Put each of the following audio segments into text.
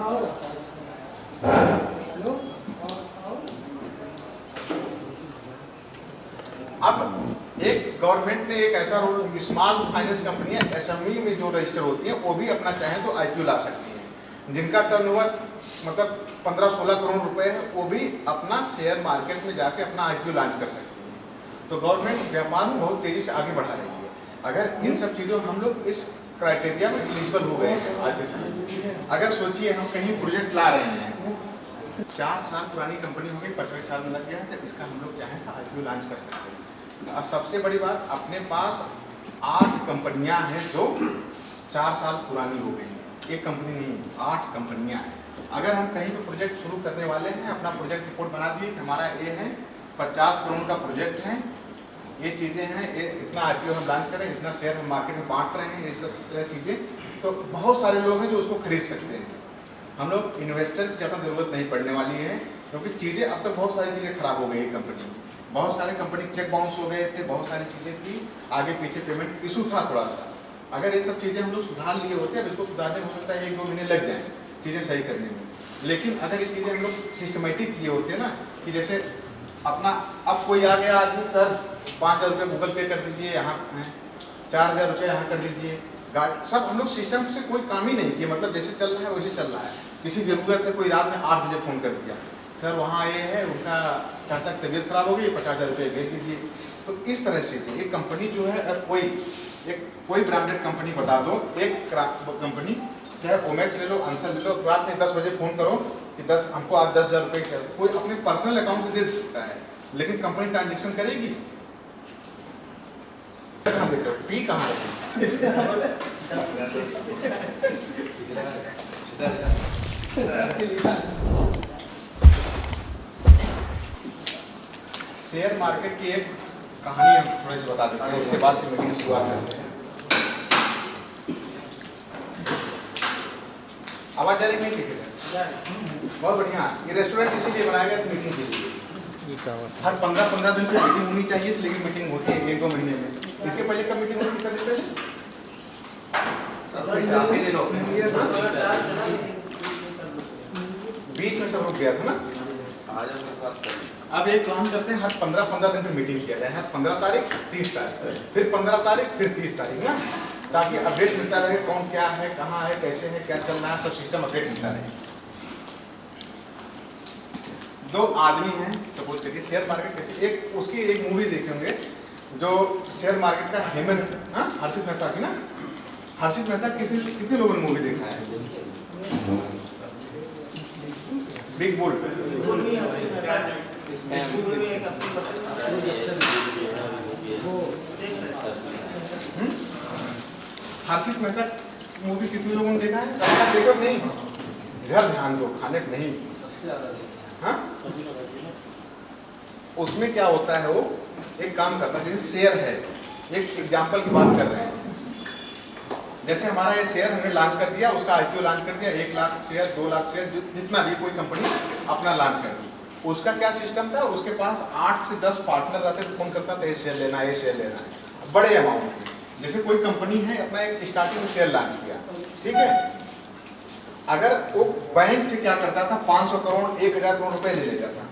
अब एक गवर्नमेंट ने एक ऐसा रूल, स्मॉल फाइनेंस कंपनियां एसएमई में जो रजिस्टर होती हैं वो भी अपना चाहे तो आईपीओ ला सकती हैं। जिनका टर्नओवर मतलब 15-16 करोड़ रुपए है वो भी अपना शेयर मार्केट में जाके अपना आईपीओ लॉन्च कर सकती है। तो गवर्नमेंट व्यापार में बहुत तेजी से आगे बढ़ा रही है। अगर इन सब चीज़ों हम लोग इस क्राइटेरिया में एलिजिबल हो गए हैं आज के समय में, अगर सोचिए हम कहीं प्रोजेक्ट ला रहे हैं, 4 साल पुरानी कंपनी हो गई, 5वें साल में लग गया है, तो इसका हम लोग चाहें तो आईपीओ लॉन्च कर सकते हैं। और सबसे बड़ी बात, अपने पास 8 कंपनियां हैं जो 4 साल पुरानी हो गई हैं। एक कंपनी नहीं, 8 कंपनियां हैं। अगर हम कहीं पे प्रोजेक्ट शुरू करने वाले हैं, अपना प्रोजेक्ट रिपोर्ट बना दिए कि हमारा ये है 50 करोड़ का प्रोजेक्ट है, ये चीज़ें हैं, ये इतना आईपीओ हम लॉन्च करें, इतना शेयर हम मार्केट में बांट रहे हैं, ये सब तरह चीज़ें, तो बहुत सारे लोग हैं जो उसको खरीद सकते हैं। हम लोग इन्वेस्टर की ज़्यादा ज़रूरत नहीं पड़ने वाली है, क्योंकि चीज़ें अब तक बहुत सारी चीज़ें खराब हो गई है कंपनी में। बहुत सारे कंपनी चेक बाउंस हो गए थे, बहुत सारी चीज़ें थी, आगे पीछे पेमेंट इशू था थोड़ा सा। अगर ये सब चीज़ें हम लोग सुधार लिए होते हैं, अब इसको सुधारने में हो सकता है 1-2 महीने लग जाएँ चीज़ें सही करने में। लेकिन अगर ये चीज़ें हम लोग सिस्टमेटिक किए होते हैं ना, कि जैसे अपना अब कोई आ गया आदमी, सर 5,000 रुपये गूगल पे कर दीजिए, यहाँ 4,000 रुपये यहाँ कर दीजिए, गाड़ी सब हम लोग सिस्टम से कोई काम ही नहीं किए, मतलब जैसे चल रहा है वैसे चल रहा है। किसी ज़रूरत है, कोई रात में 8 बजे फ़ोन कर दिया, सर वहाँ ये है, उनका चाचा की तबीयत खराब हो गई, 50,000 रुपये भेज दीजिए। तो इस तरह से ये कंपनी जो है, कोई ब्रांडेड कंपनी बता दो, एक कंपनी चाहे ओमेक्स ले लो, आंसर ले लो, रात में 10 बजे फ़ोन करो कि 10 हमको आज 10,000 रुपये चाहिए, कोई अपने पर्सनल अकाउंट से दे सकता है, लेकिन कंपनी ट्रांजेक्शन करेगी कहाँ? देखो पी कहाँ शेयर मार्केट की एक कहानी हम थोड़ी सी बता देते हैं, उसके बाद से मीटिंग की शुरुआत करते हैं। आवाज जा रही नहीं? ठीक है, बहुत बढ़िया। ये रेस्टोरेंट इसीलिए बनाया गया मीटिंग के लिए। हर 15-15 दिन की मीटिंग होनी चाहिए, लेकिन मीटिंग होती है 1-2 महीने में। इसके पहले कब मीटिंग होती है? बीच में सब रुक गया था ना। अब एक काम करते हैं, हर 15-15 दिन पे मीटिंग किया जाए, हर 15 तारीख, 30 तारीख, फिर 15 तारीख, फिर 30 तारीख ना, ताकि अपडेट मिलता रहे, कौन क्या है, कहाँ है, कैसे है, क्या चल रहा है, सब सिस्टम अपडेट मिलता रहे। 2 आदमी हैं, सपोज करिए शेयर मार्केट कैसे, एक उसकी एक मूवी देखे होंगे जो शेयर मार्केट का हेमंत, हर्षित मेहता की ना, हर्षित मेहता कितने लोगों ने मूवी देखा है? Big bull. Harshit Mehta movie कितने लोगों ने देखा है? देखो नहीं, इधर ध्यान दो, खाने नहीं। हाँ, उसमें क्या होता है, वो एक काम करता है, जैसे शेयर है, एक एग्जांपल की बात कर रहे हैं, जैसे हमारा ये शेयर हमने लॉन्च कर दिया, उसका आईपीओ लॉन्च कर दिया, 1 लाख शेयर, 2 लाख शेयर, जितना भी कोई कंपनी अपना लॉन्च कर दी, उसका क्या सिस्टम था, उसके पास 8 से 10 पार्टनर रहते थे, फोन करता था ये शेयर लेना है, ये शेयर लेना है, बड़े अमाउंट में। जैसे कोई कंपनी है, अपना एक स्टार्टिंग में शेयर लॉन्च किया, ठीक है, अगर वो बैंक से क्या करता था, 500 करोड़ 1,000 करोड़ रुपए ले लेता था,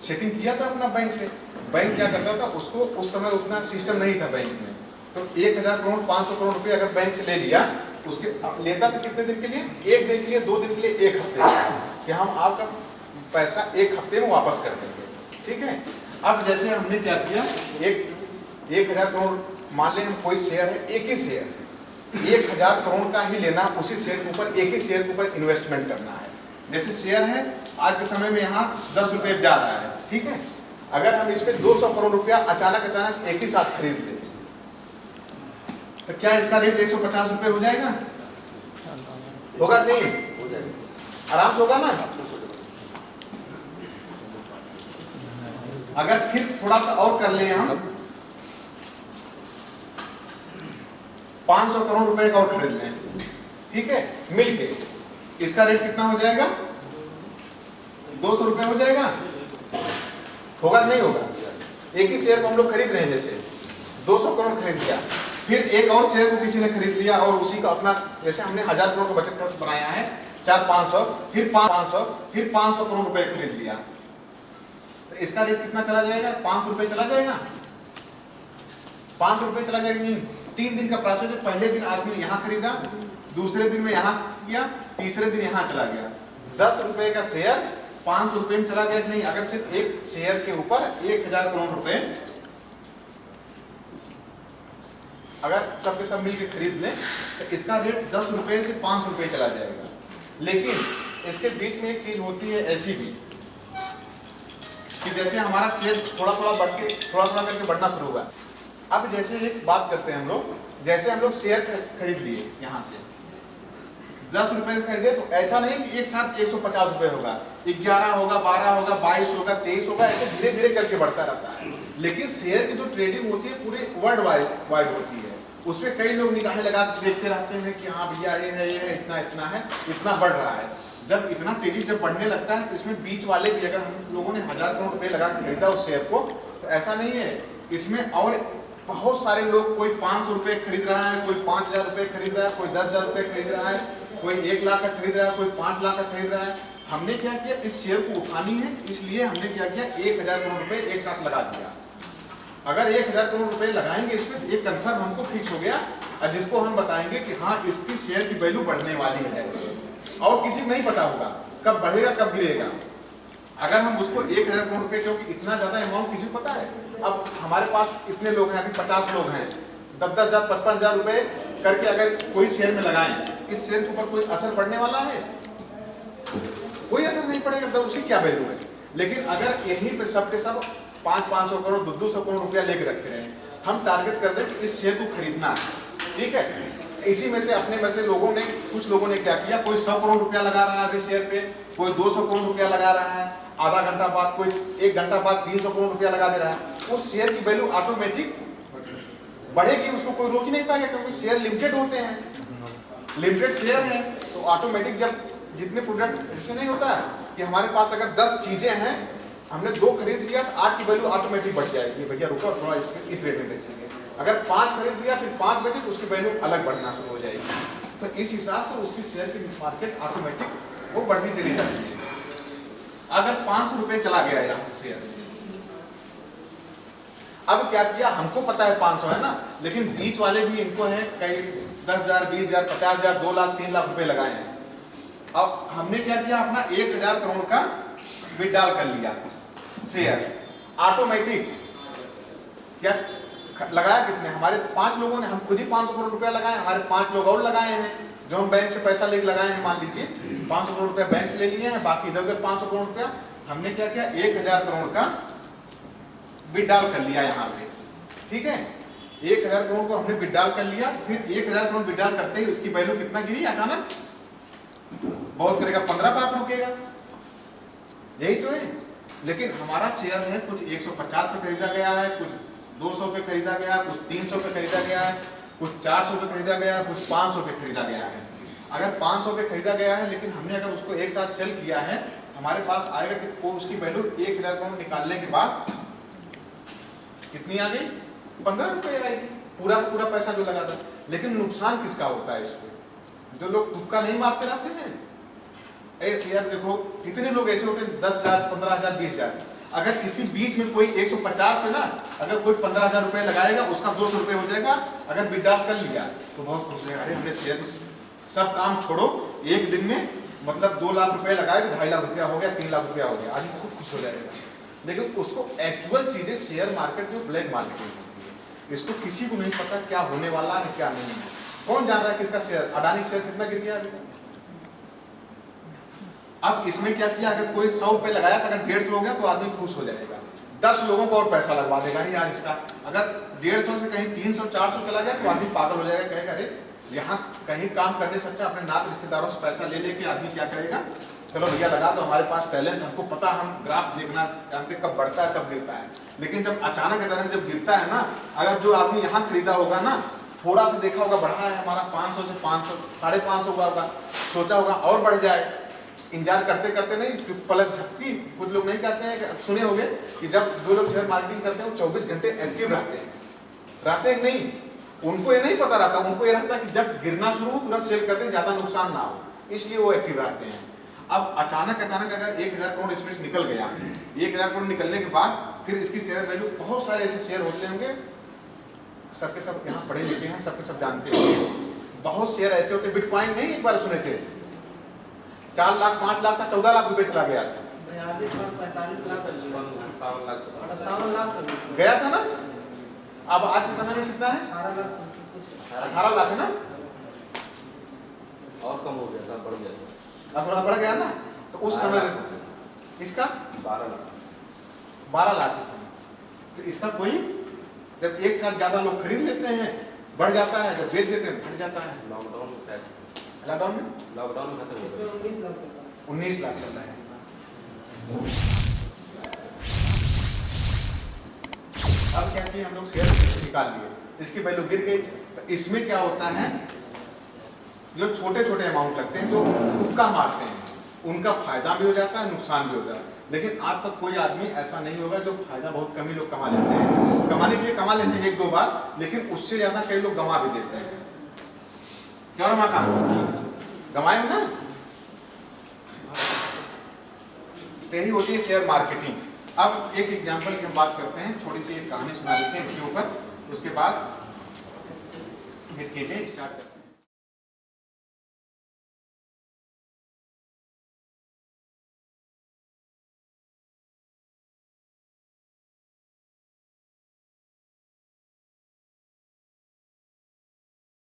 सेटिंग किया था अपना बैंक से। बैंक क्या करता था, उसको उस समय उतना सिस्टम नहीं था बैंक में, तो 1,000 करोड़ 500 करोड़ रुपए अगर बैंक से ले लिया, उसके लेता था कितने दिन के लिए? 1 दिन के लिए, 2 दिन के लिए, 1 हफ्ते कि हम आपका पैसा 1 हफ्ते में वापस कर देंगे, ठीक है। अब जैसे हमने क्या किया, 1,000 करोड़ मान लें, हम कोई शेयर है, एक ही शेयर है, 1,000 करोड़ का ही लेना, उसी शेयर के ऊपर, एक ही शेयर के ऊपर इन्वेस्टमेंट करना है। जैसे शेयर है आज के समय में यहाँ 10 रुपये जा रहा है, ठीक है, अगर हम इस पे 200 करोड़ रुपया अचानक एक ही साथ खरीद लें, तो क्या इसका रेट 150 रुपये हो जाएगा? होगा नहीं? आराम से होगा ना। अगर फिर थोड़ा सा और कर ले, हम 500 करोड़ रुपए का और खरीद लें, ठीक है, मिलके, इसका रेट कितना हो जाएगा? 200 रुपए हो जाएगा। होगा नहीं होगा? एक ही शेयर को हम लोग खरीद रहे हैं, जैसे 200 करोड़ खरीद लिया, फिर एक और शेयर को किसी ने खरीद लिया और उसी का अपना, जैसे हमने 1,000 करोड़ का बचत बनाया है, 4,500, फिर 500, फिर 500 करोड़ रुपए खरीद लिया, तो इसका रेट कितना चला जाएगा? 500 रुपए चला जाएगा, 500 रुपए चला जाएगा। नहीं, 3 दिन का प्रोसेस है। पहले दिन आदमी यहाँ खरीदा, दूसरे दिन में यहाँ किया, तीसरे दिन यहाँ चला गया। 10 रुपए का शेयर 500 रुपए में चला गया कि नहीं? अगर सिर्फ एक शेयर के ऊपर 1000 करोड़ रुपए अगर सबके सब मिलकर खरीद लें तो इसका रेट 10 रुपए से 500 रुपए चला जाएगा। लेकिन इसके बीच में एक चीज होती है ऐसी भी कि जैसे हमारा शेयर थोड़ा थोड़ा बढ़ के थोड़ा थोड़ा करके बढ़ना शुरू हुआ। अब जैसे एक बात करते हैं हम लोग, जैसे हम लोग शेयर खरीद लिए यहाँ से 10 रुपए से खरीदे, तो ऐसा नहीं कि एक साथ 150 रुपए होगा, 11 होगा, 12 होगा, 22 होगा, 23 होगा, ऐसे धीरे धीरे करके बढ़ता रहता है। लेकिन शेयर की जो ट्रेडिंग होती है पूरे वर्ल्ड वाइड होती है, उसमें कई लोग निगाहें लगा देखते रहते हैं कि हाँ भैया ये है, इतना इतना है, इतना बढ़ रहा है। जब इतना तेजी जब बढ़ने लगता है तो इसमें बीच वाले की, अगर हम लोगों ने 1000 करोड़ रुपए लगा के खरीदा उस शेयर को, तो ऐसा नहीं है, इसमें और बहुत सारे लोग, कोई 500 रुपए खरीद रहा है, कोई 5000 रुपए खरीद रहा है, कोई 10,000 रुपए खरीद रहा है, कोई 1 लाख का खरीद रहा है, कोई 5 लाख का खरीद रहा है। हमने क्या किया, इस शेयर को उठानी है, इसलिए हमने क्या किया, 1000 करोड़ रुपए एक साथ लगा दिया। अगर 1000 करोड़ रुपए लगाएंगे इसमें, एक कंफर्म हमको फिक्स हो गया, और जिसको हम बताएंगे कि हाँ इसकी शेयर की वैल्यू बढ़ने वाली है, और किसी को नहीं पता होगा कब बढ़ेगा कब गिरेगा। अगर हम उसको 1000 करोड़ रुपए, क्योंकि इतना ज्यादा अमाउंट किसी को पता है, अब हमारे पास इतने लोग हैं, अभी 50 लोग हैं, 10,000 55,000 रुपए करके अगर कोई शेयर में लगाएं, इस शेयर के ऊपर कोई असर पड़ने वाला है? कोई असर नहीं पड़ेगा, तो उसकी क्या वैल्यू है। लेकिन अगर यहीं पे सब के सब 500 करोड़ 200 करोड़ रुपया लेके रखे रहे, हम टारगेट कर दें कि इस शेयर को खरीदना है, ठीक है, इसी में से अपने में से लोगों ने, कुछ लोगों ने क्या किया, कोई 100 करोड़ रुपया लगा रहा है अभी शेयर पे, कोई 200 करोड़ रुपया लगा रहा है, आधा घंटा बाद कोई 1 घंटा बाद 300 करोड़ रुपया लगा दे रहा है। उस शेयर की वैल्यू ऑटोमेटिक बढ़ेगी, उसको कोई रोक ही नहीं पाएगा, क्योंकि शेयर लिमिटेड होते हैं, लिमिटेड शेयर है, तो ऑटोमेटिक जब जितने प्रोडक्ट, ऐसे नहीं होता है कि हमारे पास अगर 10 चीजें हैं, हमने 2 खरीद लिया तो 8 की वैल्यू ऑटोमेटिक बढ़ जाएगी, भैया रुको थोड़ा इस रेट में बेचेंगे। अगर 5 खरीद लिया फिर 5 बचे तो उसकी वैल्यू अलग बढ़ना शुरू हो जाएगी। तो इस हिसाब से उसकी शेयर की मार्केट ऑटोमेटिक वो बढ़ती चली जाती है। अगर 500 रुपए चला गया यहाँ शेयर, अब क्या किया, हमको पता है 500 है ना, लेकिन बीच वाले भी इनको है, कई 10,000 20,000 50,000 2 लाख 3 लाख रुपए लगाए हैं। अब हमने क्या किया, अपना 1000 करोड़ का विड्रॉल कर लिया शेयर, ऑटोमेटिक क्या लगाया, कितने, हमारे 5 लोगों ने, हम खुद ही 500 करोड़ रुपया लगाए, हमारे 5 लोग और लगाए हैं, जो हम बैंक से पैसा लेके लगाए हैं, मान लीजिए 500 करोड़ रुपया बैंक से ले लिए हैं, बाकी इधर उधर 500 करोड़ रुपया हमने क्या किया, 1000 करोड़ का विड्रॉल कर लिया यहाँ से, ठीक है। 1000 करोड़ को हमने विड्रॉल कर लिया, फिर 1000 करोड़ विड्रॉल करते ही उसकी वैल्यू कितना गिरी अचानक, बहुत करेगा 15 बार रुकेगा, यही तो है। लेकिन हमारा शेयर है कुछ 150 पे खरीदा गया है, कुछ 200 पे खरीदा गया, कुछ 300 पे खरीदा गया है, कुछ 400 पे खरीदा गया है, कुछ 500 पे खरीदा गया है। अगर 500 पे खरीदा गया है, लेकिन हमने अगर उसको एक साथ सेल किया है, हमारे पास आएगा कि वो उसकी वैल्यू 1000 करोड़ निकालने के बाद कितनी आ गई, 15 रुपए आएगी, पूरा पूरा पैसा जो लगा था। लेकिन नुकसान किसका होता है इसमें, जो लोग तुक्का नहीं मारते रहते हैं। ऐसे यार देखो कितने लोग ऐसे होते हैं 10,000 15,000 20,000, अगर किसी बीच में कोई 150 पे ना, अगर कोई 15,000 रुपए लगाएगा, उसका 200 रुपए हो जाएगा, अगर विड्रॉल कर लिया तो बहुत खुश है, अरे हमने शेयर, सब काम छोड़ो, एक दिन में मतलब 2 लाख रुपए लगाए तो 2.5 लाख रुपया हो गया, 3 लाख रुपया हो गया, आदमी बहुत खुश हो जाएगा। लेकिन उसको एक्चुअल चीजें, शेयर मार्केट जो ब्लैक मार्केटिंग होती है, इसको किसी को नहीं पता क्या होने वाला है क्या नहीं है। कौन जान रहा है किसका शेयर, अडानी शेयर कितना गिर गया अभी। अब इसमें क्या किया, अगर कोई 100 रुपए लगाया था, अगर 150 हो गया तो आदमी खुश हो जाएगा, 10 लोगों को और पैसा लगवा देगा यार इसका। अगर 150 से कहीं 300 400 चला गया तो आदमी पागल हो जाएगा, कहेगा अरे यहाँ कहीं काम करने से अच्छा अपने नात रिश्तेदारों से पैसा ले लेके आदमी क्या करेगा, चलो भैया लगा दो, हमारे पास टैलेंट, हमको पता, हम ग्राफ देखना जानते कब बढ़ता है कब गिरता है। लेकिन जब अचानक अचानक जब गिरता है ना, अगर जो आदमी यहाँ खरीदा होगा ना, थोड़ा सा देखा होगा बढ़ा है हमारा 500 से 500 550 हुआ होगा, सोचा होगा और बढ़ जाए, इंतजार करते करते नहीं पलक झपकी। कुछ लोग नहीं कहते हैं, सुने होंगे कि जब जो लोग शेयर मार्केटिंग करते हैं वो 24 घंटे एक्टिव रहते हैं नहीं, उनको ये नहीं पता रहता, उनको ये रहता है कि जब गिरना शुरू हो तुरंत सेल करते हैं, ज्यादा नुकसान ना हो। इसलिए वो एक्टिव रहते हैं। अब अचानक अगर 1000 करोड़ इसमें से निकल गया, 1000 करोड़ निकलने के बाद फिर इसकी शेयर वैल्यू, बहुत सारे ऐसे शेयर होते होंगे, सबके सब यहाँ पढ़े लिखे हैं, सबके सब जानते होंगे, बहुत शेयर ऐसे होते, बिटकॉइन नहीं एक बार सुने थे 4 लाख 5 लाख था, 14 लाख रुपए चला गया था, 45 लाख 57 लाख गया था ना। अब आज के समय में कितना है? 18 लाख है ना, और कम हो गया था, बढ़ गया, अब थोड़ा बढ़ गया ना। तो उस समय इसका 12 लाख इस समय, तो इसका कोई, जब एक साथ ज्यादा लोग खरीद लेते हैं बढ़ जाता है, जब बेच देते हैं घट जाता है। लॉकडाउन में खत्म हो गया, 19 लाख चलता है। अब क्या किए हम लोग, शेयर निकाल लिए, इसकी वैल्यू गिर गई। तो इसमें क्या होता है, जो छोटे छोटे अमाउंट लगते हैं, जो तुक्का मारते हैं, उनका फायदा भी हो जाता है, नुकसान भी होता है। लेकिन आज तक कोई आदमी ऐसा नहीं होगा जो फायदा बहुत कम ही लोग कमा लेते हैं, कमाने के लिए कमा लेते हैं 1-2 बार, लेकिन उससे ज्यादा कई लोग गंवा भी देते हैं। क्यों ना माँ गंवाए ना, यही होती है शेयर मार्केटिंग। अब एक एग्जांपल की हम बात करते हैं, छोटी सी एक कहानी सुना देते हैं इसके ऊपर, उसके बाद फिर चीजें स्टार्ट करते हैं।